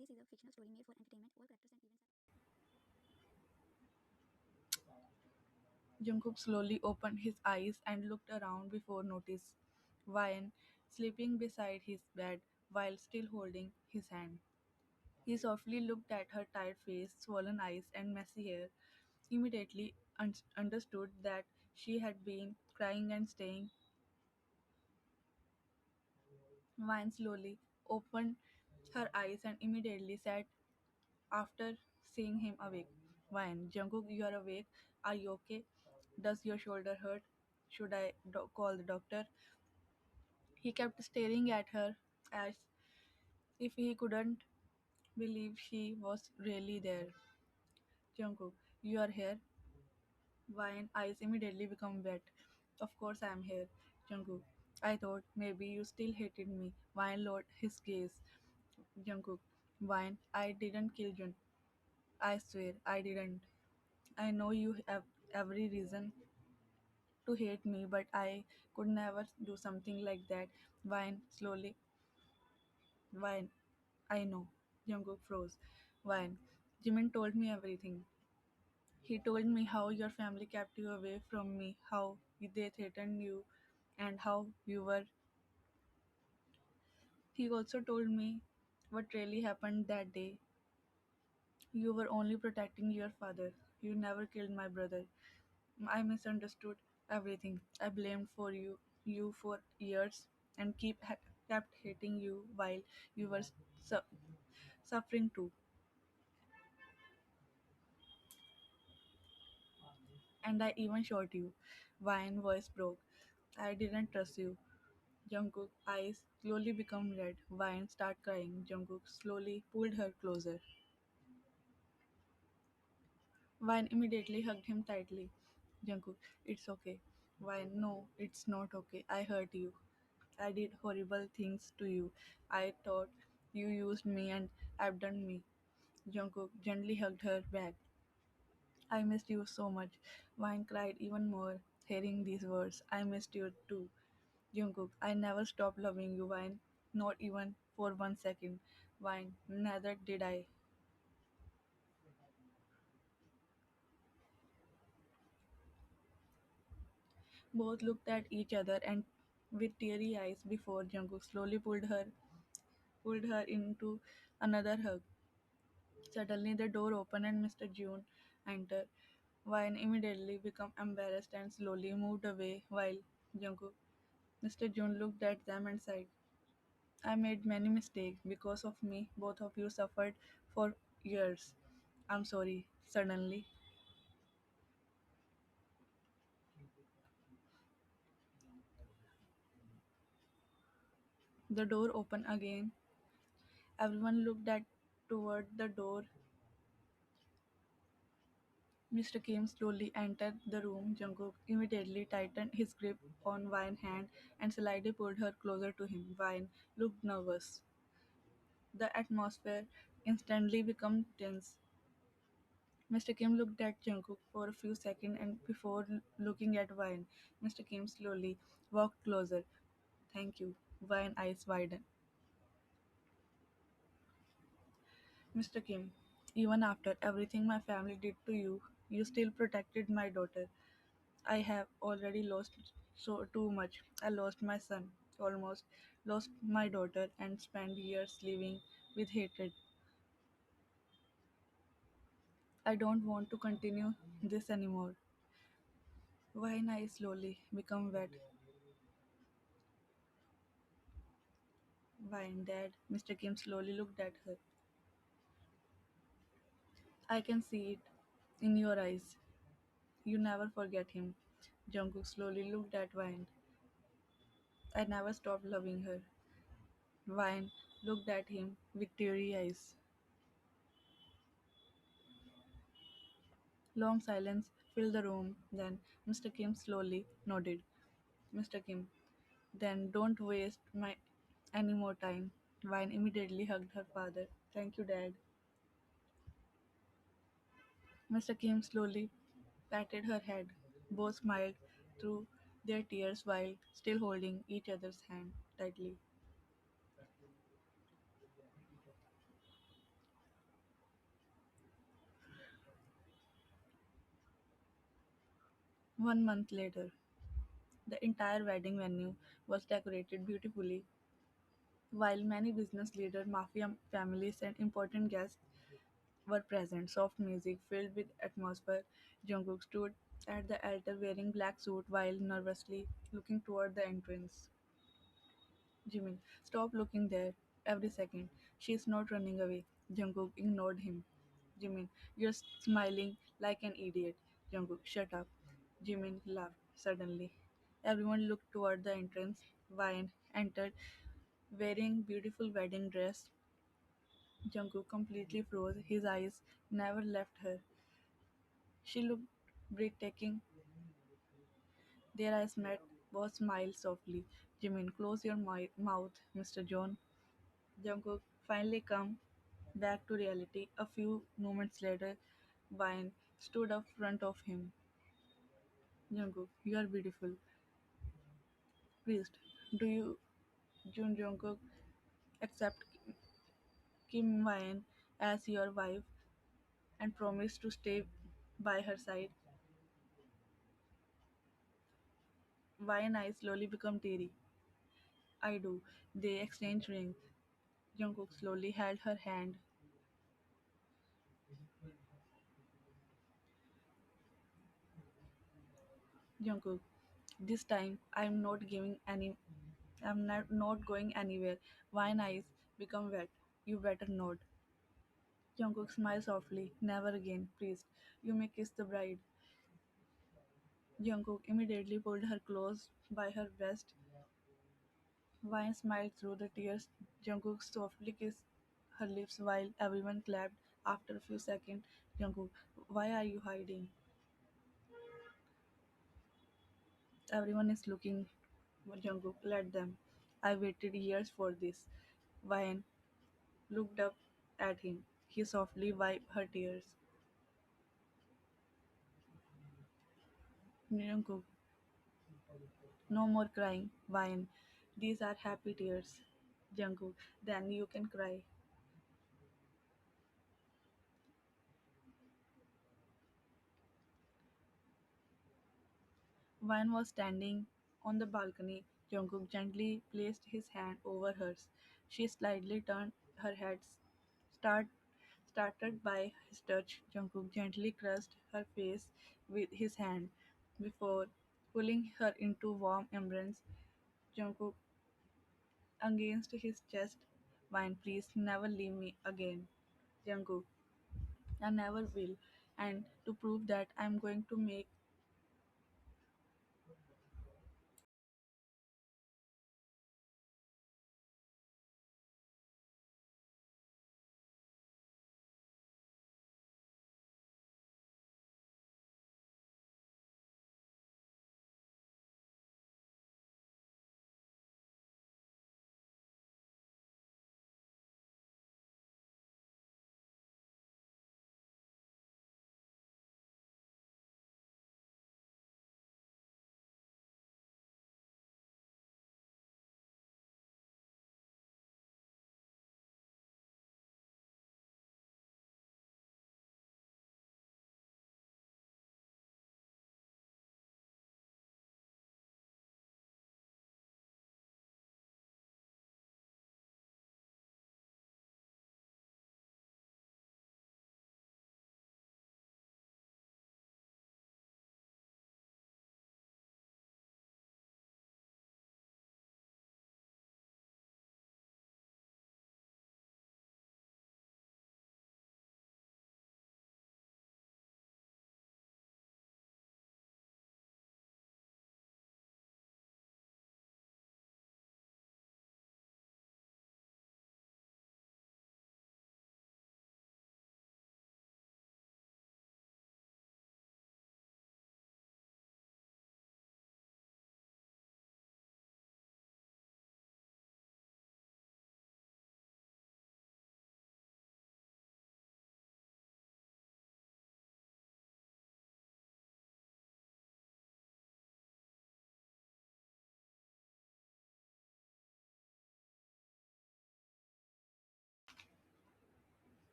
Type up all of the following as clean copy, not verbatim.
This is a fictional story made for entertainment. All characters and events are. Jungkook slowly opened his eyes and looked around before noticing Wyan sleeping beside his bed while still holding his hand. He softly looked at her tired face, swollen eyes, and messy hair, immediately understood that she had been crying and staying. Wyan slowly opened her eyes and immediately sat after seeing him awake. Wyan, Jungkook, you are awake. Are you okay? Does your shoulder hurt? Should I call the doctor? He kept staring at her as if he couldn't believe she was really there. Jungkook, you are here? Wine eyes immediately become wet. Of course I am here. Jungkook, I thought maybe you still hated me. Wine lowered his gaze. Jungkook, Wine, I didn't kill Jun. I swear I didn't. I know you have every reason to hate me, but I could never do something like that. Wine slowly. Wine, I know. Jungkook froze. Wine, Jimin told me everything. He told me how your family kept you away from me, how they threatened you, and how you were. He also told me what really happened that day. You were only protecting your father. You never killed my brother. I misunderstood everything. I blamed for you for years and kept hating you while you were suffering too. And I even shot you. Vine voice broke. I didn't trust you. Jungkook eyes slowly become red. Vine start crying. Jungkook slowly pulled her closer. Vine immediately hugged him tightly. Jungkook, it's okay. Vine, no, it's not okay. I hurt you. I did horrible things to you. I thought you used me and abandoned me. Jungkook gently hugged her back. I missed you so much. Vine cried even more, hearing these words. I missed you too. Jungkook, I never stopped loving you, Vine. Not even for 1 second. Vine, neither did I. Both looked at each other and with teary eyes before Jungkook slowly pulled her into another hug. Suddenly the door opened and Mr. June entered. Vine immediately became embarrassed and slowly moved away while Jungkook. Mr. June looked at them and sighed. I made many mistakes. Because of me, both of you suffered for years. I'm sorry. Suddenly, the door opened again. Everyone looked at toward the door. Mr. Kim slowly entered the room. Jungkook immediately tightened his grip on Vine's hand and slightly pulled her closer to him. Vine looked nervous. The atmosphere instantly became tense. Mr. Kim looked at Jungkook for a few seconds and before looking at Vine, Mr. Kim slowly walked closer. Thank you. Vine eyes widened. Mr. Kim, even after everything my family did to you, you still protected my daughter. I have already lost so too much. I lost my son, almost lost my daughter, and spent years living with hatred. I don't want to continue this anymore. Vine eyes slowly become wet. Vine, Dad. Mr. Kim slowly looked at her. I can see it in your eyes. You never forget him. Jungkook slowly looked at Vine. I never stopped loving her. Vine looked at him with teary eyes. Long silence filled the room. Then Mr. Kim slowly nodded. Mr. Kim, then don't waste my any more time. Vine immediately hugged her father. Thank you, Dad. Mr. Kim slowly patted her head. Both smiled through their tears while still holding each other's hand tightly. 1 month later, the entire wedding venue was decorated beautifully, while many business leaders, mafia families, and important guests were present. Soft music filled with atmosphere. Jungkook stood at the altar wearing black suit while nervously looking toward the entrance. Jimin, stop looking there every second. She's not running away. Jungkook ignored him. Jimin, you're smiling like an idiot. Jungkook, shut up. Jimin laughed suddenly. Everyone looked toward the entrance. Vine entered wearing beautiful wedding dress. Jungkook completely froze. His eyes never left her. She looked breathtaking. Their eyes met. Both smiled softly. Jimin, close your mouth, Mr. John. Jungkook finally come back to reality. A few moments later, Vine stood up front of him. Jungkook, you are beautiful. Priest, do you, Jungkook, accept Kim Vine as your wife and promise to stay by her side? Vine eyes slowly become teary. I do. They exchange rings. Jungkook slowly held her hand. Jungkook, this time I'm not going anywhere. Vine eyes become wet. You better nod. Jungkook smiled softly. Never again, priest. You may kiss the bride. Jungkook immediately pulled her close by her breast. Vine smiled through the tears. Jungkook softly kissed her lips while everyone clapped. After a few seconds, Jungkook, why are you hiding? Everyone is looking. Jungkook, let them. I waited years for this. Vine looked up at him. He softly wiped her tears. Jungkook, no more crying. Vine, these are happy tears. Jungkook, then you can cry. Vine was standing on the balcony. Jungkook gently placed his hand over hers. She slightly turned her head, start, startled by his touch. Jungkook gently caressed her face with his hand before pulling her into warm embrace. Jungkook against his chest. Vine, please never leave me again. Jungkook, I never will. And to prove that, I'm going to make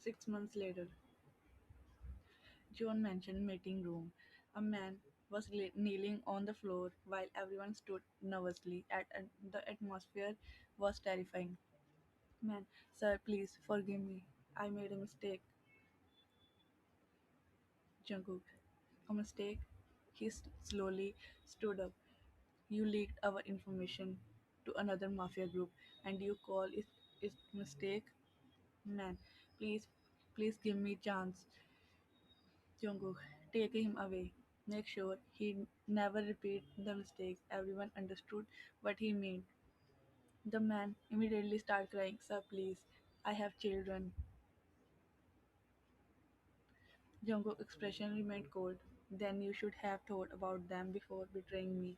6 months later. John mentioned meeting room. A man was kneeling on the floor while everyone stood nervously. The atmosphere was terrifying. Man, sir, please forgive me. I made a mistake. Jungkook. A mistake? He slowly stood up. You leaked our information to another mafia group and you call it mistake? Man, please, please give me chance. Jungkook, take him away. Make sure he never repeat the mistake. Everyone understood what he meant. The man immediately started crying, Sir, please, I have children. Jungkook's expression remained cold. Then you should have thought about them before betraying me.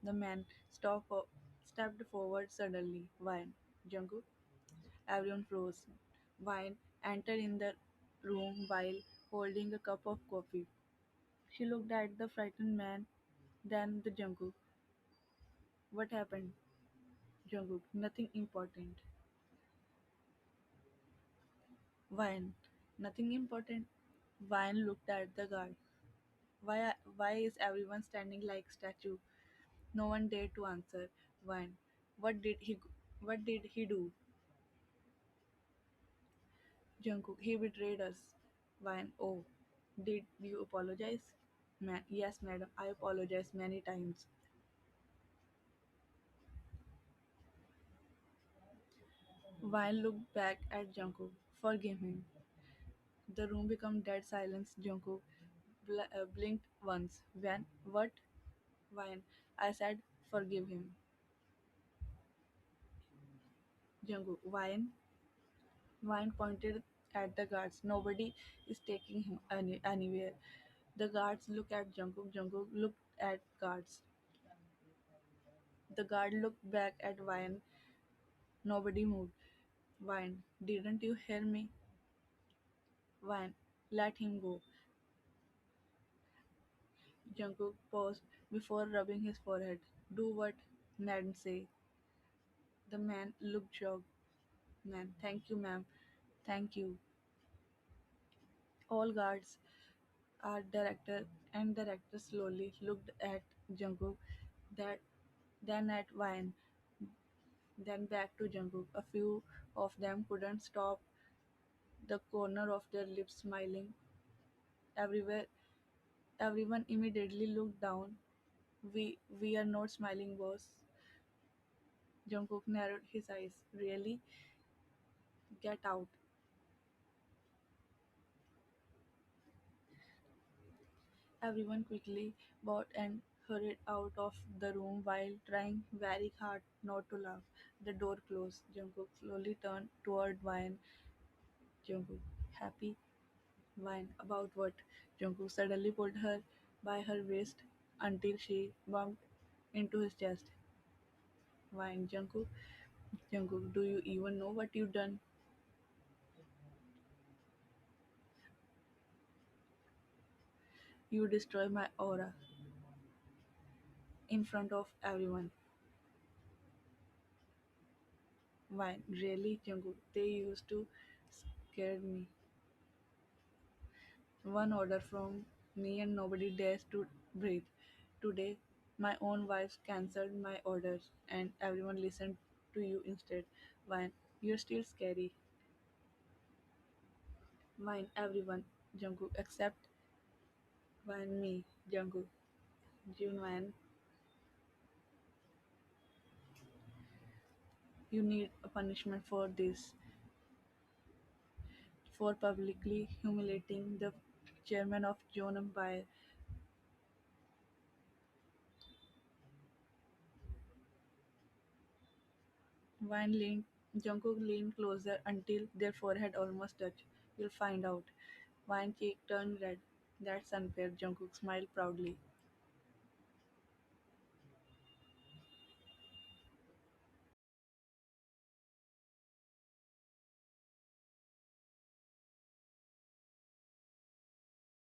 The man stepped forward suddenly. Wine. Jungkook. Everyone froze. Wine entered in the room while holding a cup of coffee. She looked at the frightened man, then the Jungkook. What happened? Jungkook. Nothing important. Wine. Nothing important. Wine looked at the guard. Why is everyone standing like statue? No one dared to answer. Wine. What did he what did he do? Jungkook. He betrayed us. Wine. Oh. Did you apologize? Yes, madam. I apologize many times. Wine looked back at Jungkook. Forgive him. The room became dead silence. Jungkook blinked once. When? What? Wine. I said, forgive him. Jungkook. Wine. Wine pointed at the guards. Nobody is taking him anywhere. The guards looked at Jungkook. Jungkook looked at guards. The guard looked back at Wine. Nobody moved. Wine. Didn't you hear me? Wine. Let him go. Jungkook paused before rubbing his forehead. Do what? Man say. The man looked shocked. Man, thank you, ma'am. Thank you. All guards, our director slowly looked at Jungkook, that then at Wine, then back to Jungkook. A few of them couldn't stop the corner of their lips smiling. Everywhere, everyone immediately looked down. We are not smiling, boss. Jungkook narrowed his eyes. Really? Get out. Everyone quickly bowed and hurried out of the room while trying very hard not to laugh. The door closed. Jungkook slowly turned toward Wine. Jungkook, happy? Wine, about what? Jungkook suddenly pulled her by her waist until she bumped into his chest. Wine, Jungkook, Jungkook, do you even know what you've done? You destroy my aura in front of everyone. Wine, really, Jungkook? They used to scare me. One order from me and nobody dares to breathe. Today, my own wife cancelled my orders and everyone listened to you instead. Wine, you're still scary. Wine, everyone. Jungkook, except Wine, me. Jungkook. June, Wine, you need a punishment for this, for publicly humiliating the chairman of Joan Empire. Wine leaned, Jungkook leaned closer until their forehead almost touched. You'll find out. Wine cheek turned red. That's unfair, Jungkook smiled proudly.